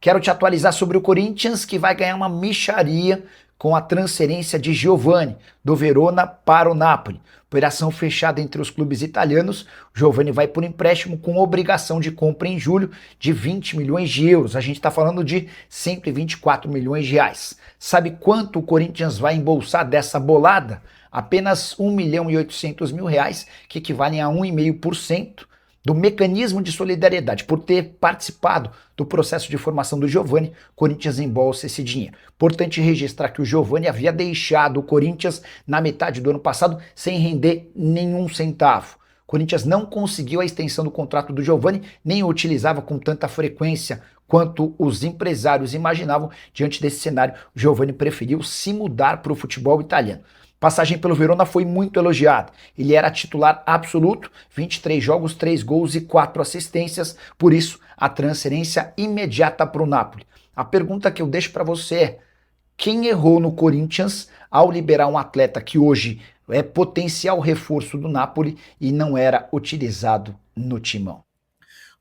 Quero te atualizar sobre o Corinthians, que vai ganhar uma mixaria com a transferência de Giovani, do Verona para o Napoli. Operação fechada entre os clubes italianos, Giovani vai por empréstimo com obrigação de compra em julho de 20 milhões de euros. A gente está falando de 124 milhões de reais. Sabe quanto o Corinthians vai embolsar dessa bolada? Apenas 1 milhão e 800 mil reais, que equivalem a 1,5% do mecanismo de solidariedade. Por ter participado do processo de formação do Giovani, o Corinthians embolsa esse dinheiro. Importante registrar que o Giovani havia deixado o Corinthians na metade do ano passado sem render nenhum centavo. O Corinthians não conseguiu a extensão do contrato do Giovani, nem o utilizava com tanta frequência quanto os empresários imaginavam. Diante desse cenário, o Giovani preferiu se mudar para o futebol italiano. Passagem pelo Verona foi muito elogiada. Ele era titular absoluto, 23 jogos, 3 gols e 4 assistências, por isso a transferência imediata para o Napoli. A pergunta que eu deixo para você é: quem errou no Corinthians ao liberar um atleta que hoje é potencial reforço do Napoli e não era utilizado no timão?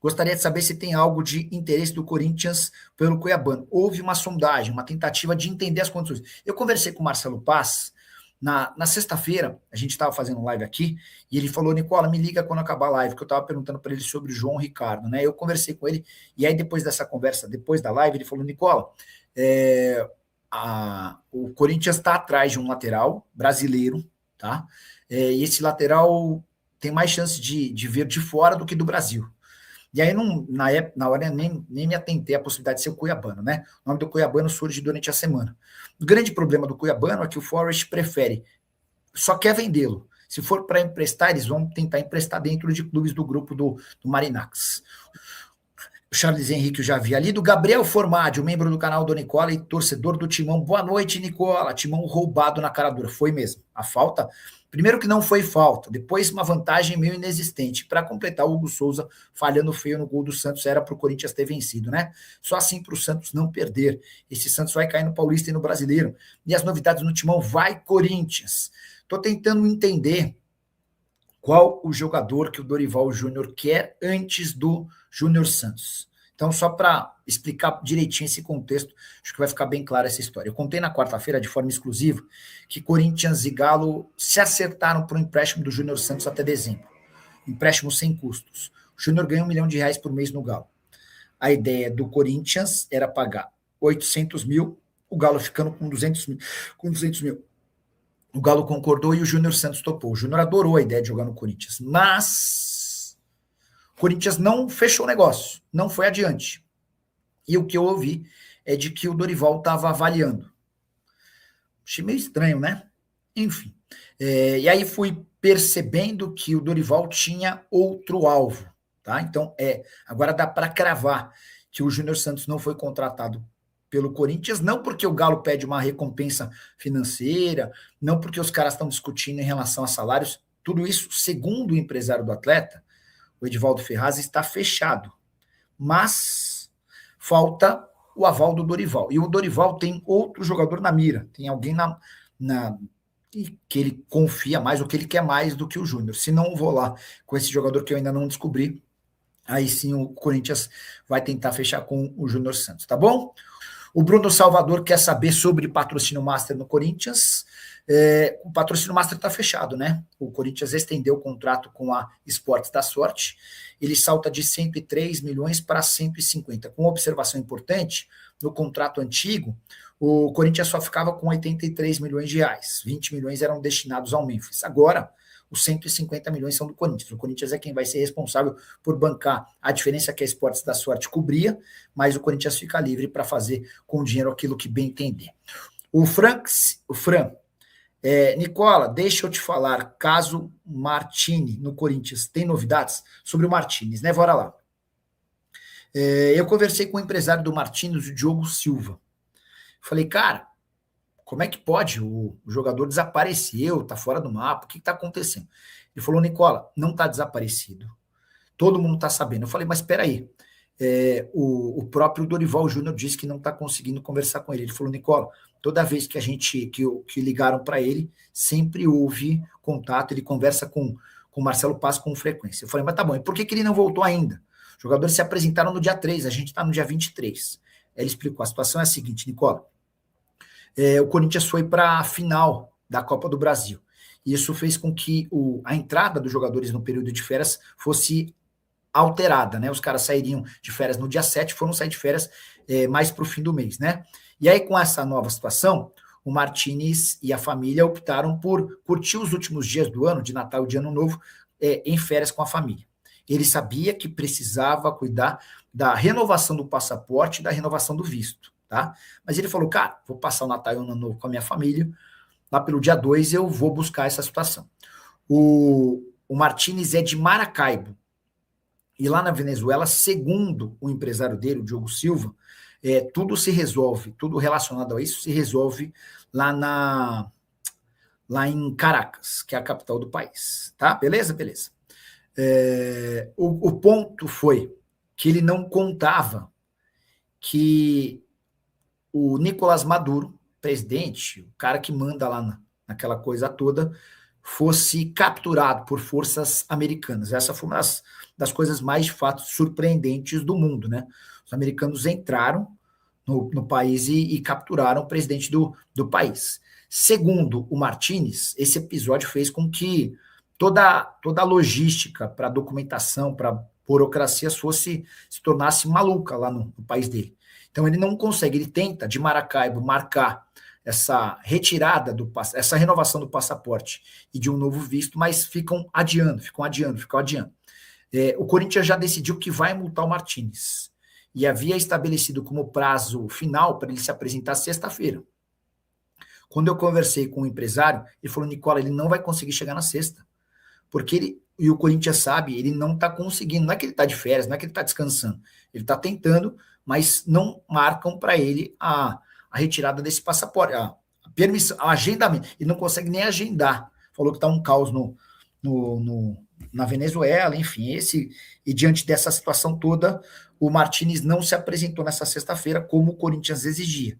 Gostaria de saber se tem algo de interesse do Corinthians pelo Cuiabano. Houve uma sondagem, uma tentativa de entender as condições. Eu conversei com o Marcelo Paz. Na sexta-feira, a gente estava fazendo live aqui, e ele falou: Nicola, me liga quando acabar a live, que eu estava perguntando para ele sobre o João Ricardo, né? Eu conversei com ele, e aí depois dessa conversa, depois da live, ele falou: Nicola, o Corinthians está atrás de um lateral brasileiro, tá? E esse lateral tem mais chance de ver de fora do que do Brasil. E aí, na hora, nem me atentei à possibilidade de ser o Cuiabano, né? O nome do Cuiabano surge durante a semana. O grande problema do Cuiabano é que o Forest prefere, só quer vendê-lo. Se for para emprestar, eles vão tentar emprestar dentro de clubes do grupo do Marinax. O Charles Henrique eu já havia lido. Gabriel Formaggio, membro do canal do Nicola e torcedor do Timão. Boa noite, Nicola. Timão roubado na cara dura. Foi mesmo. A falta, primeiro que não foi falta, depois uma vantagem meio inexistente. Para completar, o Hugo Souza falhando feio no gol do Santos, era para o Corinthians ter vencido, né? Só assim para o Santos não perder. Esse Santos vai cair no Paulista e no Brasileiro. E as novidades no Timão, vai Corinthians. Estou tentando entender qual o jogador que o Dorival Júnior quer antes do Júnior Santos. Então, só para explicar direitinho esse contexto, acho que vai ficar bem clara essa história. Eu contei na quarta-feira, de forma exclusiva, que Corinthians e Galo se acertaram para o empréstimo do Júnior Santos até dezembro. Empréstimo sem custos. O Júnior ganha R$1 milhão por mês no Galo. A ideia do Corinthians era pagar 800 mil, o Galo ficando com 200 mil. O Galo concordou e o Júnior Santos topou. O Júnior adorou a ideia de jogar no Corinthians, mas o Corinthians não fechou o negócio, não foi adiante. E o que eu ouvi é de que o Dorival estava avaliando. Achei meio estranho, né? Enfim. E aí fui percebendo que o Dorival tinha outro alvo, tá? Então, agora dá para cravar que o Júnior Santos não foi contratado pelo Corinthians, não porque o Galo pede uma recompensa financeira, não porque os caras estão discutindo em relação a salários, tudo isso, segundo o empresário do atleta, o Edivaldo Ferraz, está fechado. Mas falta o aval do Dorival. E o Dorival tem outro jogador na mira, tem alguém que ele confia mais, ou que ele quer mais do que o Júnior. Se não, vou lá com esse jogador que eu ainda não descobri, aí sim o Corinthians vai tentar fechar com o Júnior Santos, tá bom? O Bruno Salvador quer saber sobre patrocínio master no Corinthians. O patrocínio master está fechado, né? O Corinthians estendeu o contrato com a Esportes da Sorte. Ele salta de 103 milhões para 150. Com uma observação importante, no contrato antigo, o Corinthians só ficava com 83 milhões de reais. 20 milhões eram destinados ao Memphis. Agora, os 150 milhões são do Corinthians. O Corinthians é quem vai ser responsável por bancar a diferença que a Esportes da Sorte cobria, mas o Corinthians fica livre para fazer com o dinheiro aquilo que bem entender. O Fran, Nicola, deixa eu te falar, caso Martini no Corinthians, tem novidades sobre o Martins, né? Bora lá. Eu conversei com o empresário do Martins, o Diogo Silva. Falei, cara, como é que pode? O jogador desapareceu, tá fora do mapa, o que está acontecendo? Ele falou, Nicola, não está desaparecido. Todo mundo está sabendo. Eu falei, mas espera aí. O próprio Dorival Júnior disse que não está conseguindo conversar com ele. Ele falou, Nicola, toda vez que ligaram para ele, sempre houve contato, ele conversa com o Marcelo Paz com frequência. Eu falei, mas tá bom, e por que ele não voltou ainda? Os jogadores se apresentaram no dia 3, a gente está no dia 23. Ela explicou, a situação é a seguinte, Nicola, o Corinthians foi para a final da Copa do Brasil. Isso fez com que a entrada dos jogadores no período de férias fosse alterada, né? Os caras sairiam de férias no dia 7, foram sair de férias mais para o fim do mês, né? E aí, com essa nova situação, o Martínez e a família optaram por curtir os últimos dias do ano, de Natal e de Ano Novo, em férias com a família. Ele sabia que precisava cuidar da renovação do passaporte e da renovação do visto, tá? Mas ele falou, cara, vou passar o Natal e o Ano Novo com a minha família, lá pelo dia 2 eu vou buscar essa situação. O Martínez é de Maracaibo, e lá na Venezuela, segundo o empresário dele, o Diogo Silva, tudo se resolve, tudo relacionado a isso se resolve lá em Caracas, que é a capital do país, tá? Beleza? Beleza. O ponto foi que ele não contava que o Nicolás Maduro, presidente, o cara que manda lá naquela coisa toda, fosse capturado por forças americanas. Essa foi uma das coisas mais, de fato, surpreendentes do mundo, né? Os americanos entraram no país e capturaram o presidente do país. Segundo o Martínez, esse episódio fez com que toda a logística para documentação, para burocracia se tornasse maluca lá no país dele. Então ele não consegue, ele tenta de Maracaibo marcar essa retirada essa renovação do passaporte e de um novo visto, mas ficam adiando. O Corinthians já decidiu que vai multar o Martínez e havia estabelecido como prazo final para ele se apresentar sexta-feira. Quando eu conversei com o empresário, ele falou, Nicola, ele não vai conseguir chegar na sexta, porque e o Corinthians sabe, ele não está conseguindo, não é que ele está de férias, não é que ele está descansando, ele está tentando, mas não marcam para ele a retirada desse passaporte, a permissão, o agendamento, ele não consegue nem agendar, falou que está um caos na Venezuela, enfim, e diante dessa situação toda, o Martínez não se apresentou nessa sexta-feira como o Corinthians exigia.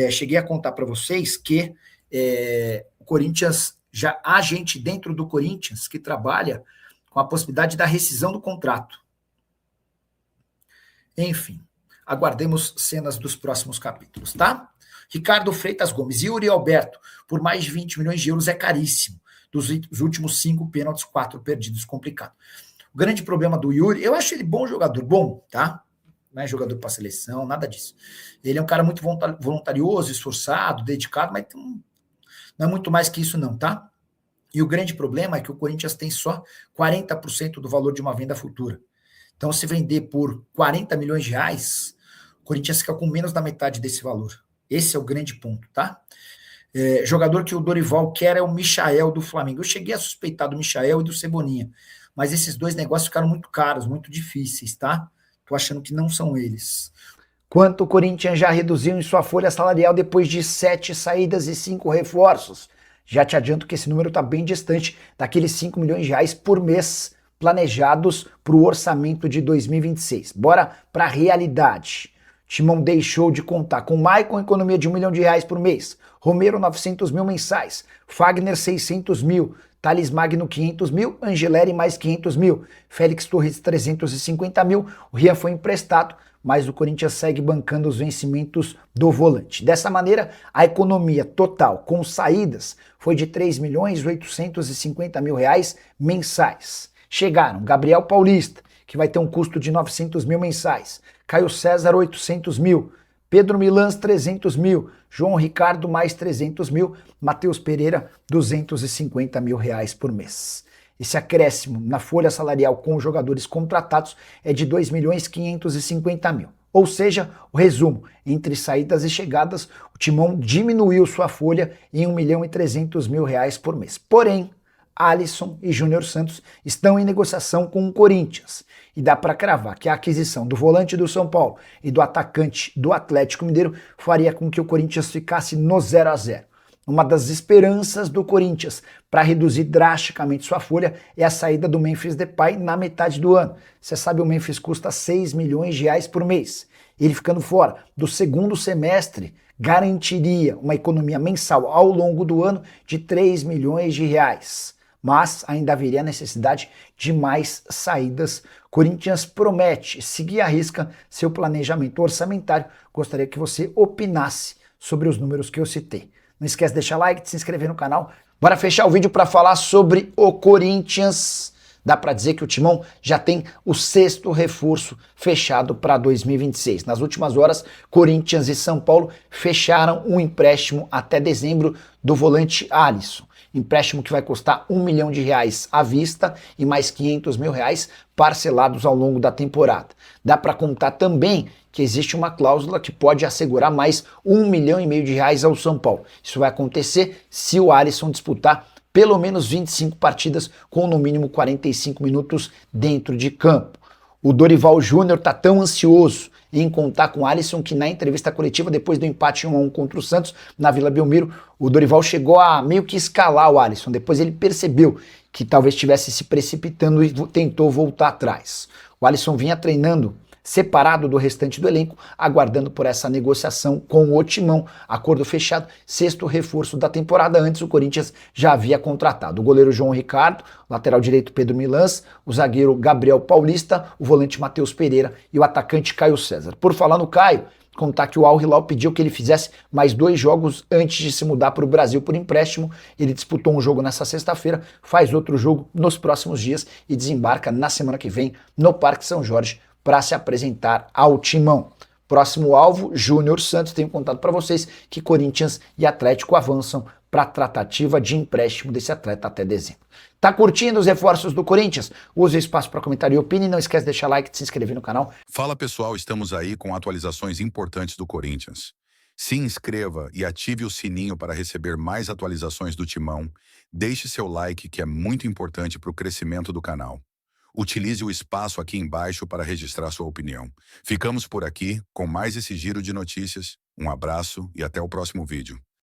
Cheguei a contar para vocês que o Corinthians, já há gente dentro do Corinthians que trabalha com a possibilidade da rescisão do contrato. Enfim, aguardemos cenas dos próximos capítulos, tá? Ricardo Freitas Gomes, Yuri Alberto, por mais de 20 milhões de euros é caríssimo. Dos últimos 5 pênaltis, 4 perdidos, complicado. O grande problema do Yuri, eu acho ele bom jogador, bom, tá? Não é jogador para seleção, nada disso. Ele é um cara muito voluntarioso, esforçado, dedicado, mas não é muito mais que isso não, tá? E o grande problema é que o Corinthians tem só 40% do valor de uma venda futura. Então, se vender por 40 milhões de reais, o Corinthians fica com menos da metade desse valor. Esse é o grande ponto, tá? Jogador que o Dorival quer é o Michael do Flamengo. Eu cheguei a suspeitar do Michael e do Cebolinha, mas esses dois negócios ficaram muito caros, muito difíceis, tá? Tô achando que não são eles. Quanto o Corinthians já reduziu em sua folha salarial depois de 7 saídas e 5 reforços? Já te adianto que esse número está bem distante daqueles 5 milhões de reais por mês planejados para o orçamento de 2026. Bora para a realidade. Timão deixou de contar com Maicon, economia de R$1 milhão por mês, Romero 900 mil mensais, Fagner 600 mil, Thales Magno 500 mil, Angeleri mais 500 mil, Félix Torres 350 mil, o Rian foi emprestado, mas o Corinthians segue bancando os vencimentos do volante. Dessa maneira, a economia total com saídas foi de R$3.850.000 mensais. Chegaram Gabriel Paulista, que vai ter um custo de 900 mil mensais, Caio César 800 mil, Pedro Milans 300 mil, João Ricardo mais 300 mil, Matheus Pereira 250 mil reais por mês. Esse acréscimo na folha salarial com os jogadores contratados é de 2.550.000. Ou seja, o resumo, entre saídas e chegadas, o Timão diminuiu sua folha em R$1.300.000 por mês. Porém, Alisson e Júnior Santos estão em negociação com o Corinthians. E dá para cravar que a aquisição do volante do São Paulo e do atacante do Atlético Mineiro faria com que o Corinthians ficasse no 0-0. Uma das esperanças do Corinthians para reduzir drasticamente sua folha é a saída do Memphis Depay na metade do ano. Você sabe, o Memphis custa R$6 milhões por mês. Ele ficando fora do segundo semestre garantiria uma economia mensal ao longo do ano de R$3 milhões. mas ainda haveria necessidade de mais saídas. Corinthians promete seguir à risca seu planejamento orçamentário. Gostaria que você opinasse sobre os números que eu citei. Não esquece de deixar like, de se inscrever no canal. Bora fechar o vídeo para falar sobre o Corinthians. Dá para dizer que o Timão já tem o 6º reforço fechado para 2026. Nas últimas horas, Corinthians e São Paulo fecharam um empréstimo até dezembro do volante Alisson. Empréstimo que vai custar R$ 1 milhão à vista e mais R$ 500 mil parcelados ao longo da temporada. Dá para contar também que existe uma cláusula que pode assegurar mais R$ 1,5 milhão ao São Paulo. Isso vai acontecer se o Alisson disputar pelo menos 25 partidas com no mínimo 45 minutos dentro de campo. O Dorival Júnior está tão ansioso em contar com o Alisson que na entrevista coletiva, depois do empate 1-1 contra o Santos, na Vila Belmiro, o Dorival chegou a meio que escalar o Alisson. Depois ele percebeu que talvez estivesse se precipitando e tentou voltar atrás. O Alisson vinha treinando separado do restante do elenco, aguardando por essa negociação com o Timão. Acordo fechado, 6º reforço da temporada. Antes o Corinthians já havia contratado o goleiro João Ricardo, o lateral direito Pedro Milans, o zagueiro Gabriel Paulista, o volante Matheus Pereira e o atacante Caio César. Por falar no Caio, contar que o Al Hilal pediu que ele fizesse mais 2 jogos antes de se mudar para o Brasil por empréstimo. Ele disputou um jogo nessa sexta-feira, faz outro jogo nos próximos dias e desembarca na semana que vem no Parque São Jorge para se apresentar ao Timão. Próximo alvo, Júnior Santos. Tenho contado para vocês que Corinthians e Atlético avançam para a tratativa de empréstimo desse atleta até dezembro. Tá curtindo os reforços do Corinthians? Use o espaço para comentário e opine. Não esquece de deixar like e de se inscrever no canal. Fala pessoal, estamos aí com atualizações importantes do Corinthians. Se inscreva e ative o sininho para receber mais atualizações do Timão. Deixe seu like, que é muito importante para o crescimento do canal. Utilize o espaço aqui embaixo para registrar sua opinião. Ficamos por aqui com mais esse giro de notícias. Um abraço e até o próximo vídeo.